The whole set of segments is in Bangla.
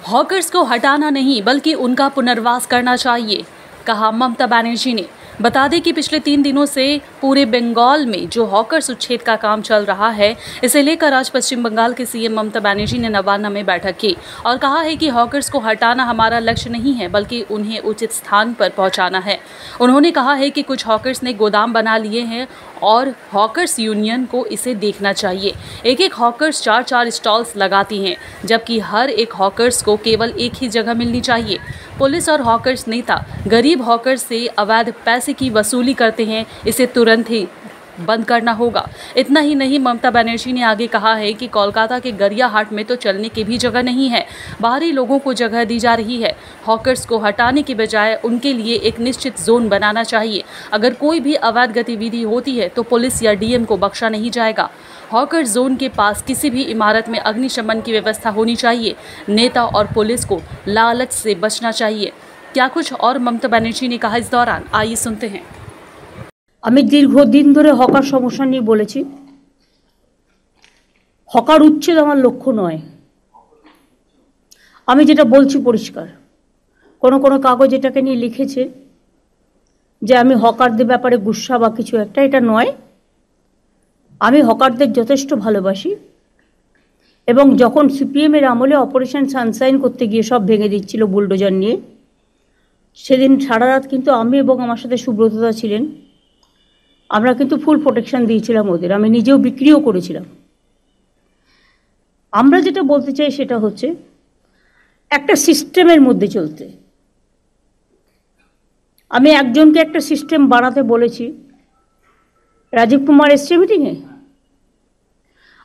हॉकर्स को हटाना नहीं बल्कि उनका पुनर्वास करना चाहिए, कहा ममता बनर्जी ने। बता दें कि पिछले 3 दिनों से पूरे बंगाल में जो हॉकर्स उच्छेद का काम चल रहा है, इसे लेकर आज पश्चिम बंगाल के सीएम ममता बनर्जी ने नवान्ना में बैठक की और कहा है कि हॉकर्स को हटाना हमारा लक्ष्य नहीं है बल्कि उन्हें उचित स्थान पर पहुंचाना है। उन्होंने कहा है कि कुछ हॉकर्स ने गोदाम बना लिए हैं और हॉकर्स यूनियन को इसे देखना चाहिए। एक एक हॉकर्स 4-4 स्टॉल्स लगाती हैं, जबकि हर एक हॉकर्स को केवल एक ही जगह मिलनी चाहिए। पुलिस और हॉकर्स नेता गरीब हॉकर्स से अवैध पैसे की वसूली करते हैं, इसे तुरंत ही बंद करना होगा। इतना ही नहीं, ममता बनर्जी ने आगे कहा है कि कोलकाता के गरियाहाट में तो चलने की भी जगह नहीं है, बाहरी लोगों को जगह दी जा रही है। हॉकर्स को हटाने के बजाय उनके लिए एक निश्चित जोन बनाना चाहिए। अगर कोई भी अवैध गतिविधि होती है तो पुलिस या डीएम को बख्शा नहीं जाएगा। हॉकर जोन के पास किसी भी इमारत में अग्निशमन की व्यवस्था होनी चाहिए। नेता और पुलिस को लालच से बचना चाहिए। क्या कुछ और ममता बनर्जी ने कहा इस दौरान, आइए सुनते हैं। আমি দীর্ঘদিন ধরে হকার সমস্যা নিয়ে বলেছি। হকার উচ্ছেদ আমার লক্ষ্য নয়। আমি যেটা বলছি পরিষ্কার, কোনো কোনো কাগজ এটাকে নিয়ে লিখেছে যে আমি হকারদের ব্যাপারে গুসা বা কিছু একটা, এটা নয়। আমি হকারদের যথেষ্ট ভালোবাসি এবং যখন সিপিএমের আমলে অপারেশন সানশাইন করতে গিয়ে সব ভেঙে দিচ্ছিল বুলডোজার নিয়ে, সেদিন সারা রাত কিন্তু আমি এবং আমার সাথে সুব্রতদা ছিলেন, আমরা কিন্তু ফুল প্রোটেকশন দিয়েছিলাম ওদের। আমি নিজেও বিক্রিও করেছিলাম। আমরা যেটা বলতে চাই সেটা হচ্ছে একটা সিস্টেমের মধ্যে চলতে। আমি একজনকে একটা সিস্টেম বানাতে বলেছি, রাজীব কুমার এসছে মিটিংয়ে।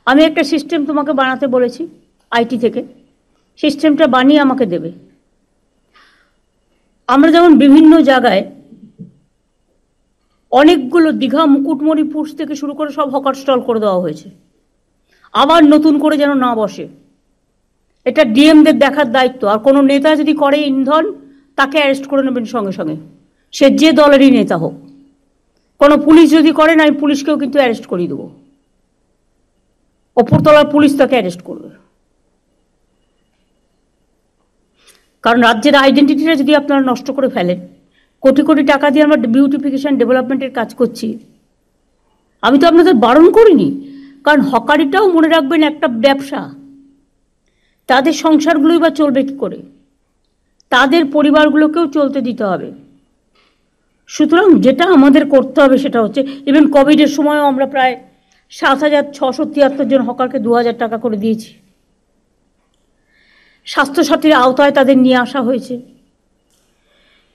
আমি একটা সিস্টেম তোমাকে বানাতে বলেছি আইটি থেকে, সিস্টেমটা বানিয়ে আমাকে দেবে। আমরা যেমন বিভিন্ন জায়গায় অনেকগুলো দীঘা, মুকুটমণিপুর থেকে শুরু করে সব হকার স্টল করে দেওয়া হয়েছে, আবার নতুন করে যেন না বসে। এটা ডিএমদের দেখার দায়িত্ব। আর কোনো নেতা যদি করে ইন্ধন, তাকে অ্যারেস্ট করে নেবেন সঙ্গে সঙ্গে, সে যে দলেরই নেতা হোক। কোনো পুলিশ যদি করেন, আমি পুলিশকেও কিন্তু অ্যারেস্ট করিয়ে দেবো। ওপরতলার পুলিশ তাকে অ্যারেস্ট করবে। কারণ রাজ্যের আইডেন্টিটিটা যদি আপনারা নষ্ট করে ফেলেন, কোটি কোটি টাকা দিয়ে আমরা বিউটিফিকেশন ডেভেলপমেন্টের কাজ করছি, আমি তো আপনাদের বারণ করিনি। কারণ হকারিটাও মনে রাখবেন একটা ব্যবসা। তাদের সংসারগুলোই বা চলবে কী করে? তাদের পরিবারগুলোকেও চলতে দিতে হবে। সুতরাং যেটা আমাদের করতে হবে সেটা হচ্ছে, ইভেন কোভিডের সময়ও আমরা প্রায় 7,673 জন হকারকে 2,000 টাকা করে দিয়েছি। স্বাস্থ্যসাথীর আওতায় তাদের নিয়ে আসা হয়েছে।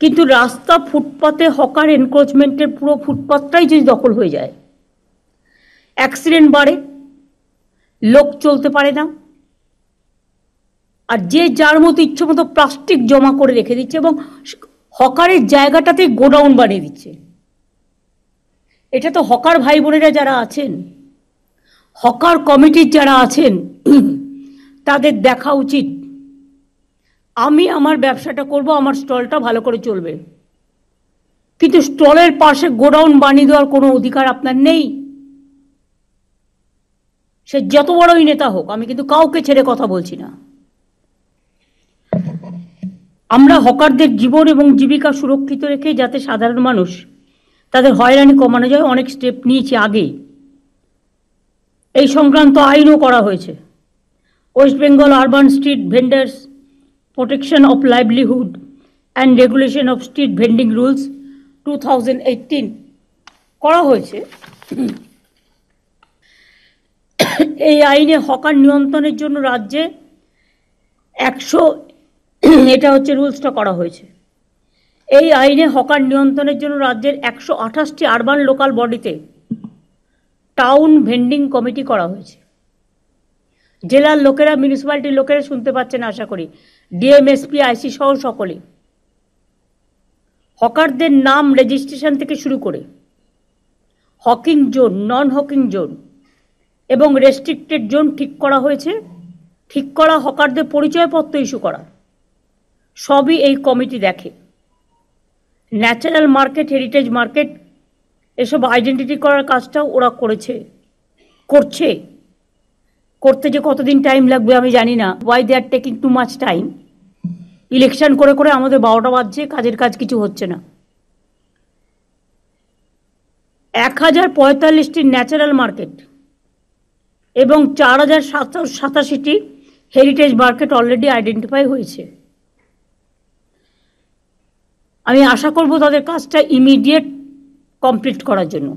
কিন্তু রাস্তা, ফুটপাতে হকার এনক্রোচমেন্টের পুরো ফুটপাতটাই যদি দখল হয়ে যায়, অ্যাক্সিডেন্ট বাড়ে, লোক চলতে পারে না। আর যে যার মতো ইচ্ছে মতো প্লাস্টিক জমা করে রেখে দিচ্ছে এবং হকারের জায়গাটাতে গোডাউন বানিয়ে দিচ্ছে। এটা তো হকার ভাই বোনেরা যারা আছেন, হকার কমিটির যারা আছেন, তাদের দেখা উচিত। আমি আমার ব্যবসাটা করব, আমার স্টলটা ভালো করে চলবে, কিন্তু স্টলের পাশে গোডাউন বানিয়ে দেওয়ার কোনো অধিকার আপনার নেই। সে যত বড়ই নেতা হোক, আমি কিন্তু কাউকে ছেড়ে কথা বলছি না। আমরা হকারদের জীবন এবং জীবিকা সুরক্ষিত রেখে যাতে সাধারণ মানুষ তাদের হয়রানি কমানো যায়, অনেক স্টেপ নিয়েছি আগে। এই সংক্রান্ত আইনও করা হয়েছে। West Bengal urban street vendors protection of livelihood and regulation of street vending rules 2018 করা হয়েছে। এই আইনে হকার নিয়ন্ত্রণের জন্য রাজ্যে 100, এটা হচ্ছে রুলসটা করা হয়েছে। এই আইনে হকার নিয়ন্ত্রণের জন্য রাজ্যের 128টি আরবান লোকাল বডিতে টাউন ভেন্ডিং কমিটি করা হয়েছে। জেলার লোকেরা, মিউনিসিপ্যালিটির লোকেরা শুনতে পাচ্ছেন আশা করি, ডিএম, এসপি, আইসি সহ সকলে। হকারদের নাম রেজিস্ট্রেশন থেকে শুরু করে হকিং জোন, নন হকিং জোন এবং রেস্ট্রিক্টেড জোন ঠিক করা হয়েছে। ঠিক করা হকারদের পরিচয়পত্র ইস্যু করা, সবই এই কমিটি দেখে। ন্যাচারাল মার্কেট, হেরিটেজ মার্কেট, এসব আইডেন্টিটি করার কাজটাও ওরা করতে যে কতদিন টাইম লাগবে আমি জানি না। Why they are taking too much time, election করে করে আমাদের 12টা বাজছে, কাজের কাজ কিছু হচ্ছে না। 1045টি ন্যাচারাল মার্কেট এবং 4787টি হেরিটেজ মার্কেট অলরেডি আইডেন্টিফাই হয়েছে। আমি আশা করব তাদের কাজটা ইমিডিয়েট কমপ্লিট করার জন্য।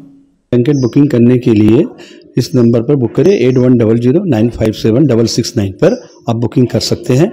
ब्लैंकेट बुकिंग करने के लिए इस नंबर पर बुक करें 8100957669 पर आप बुकिंग कर सकते हैं।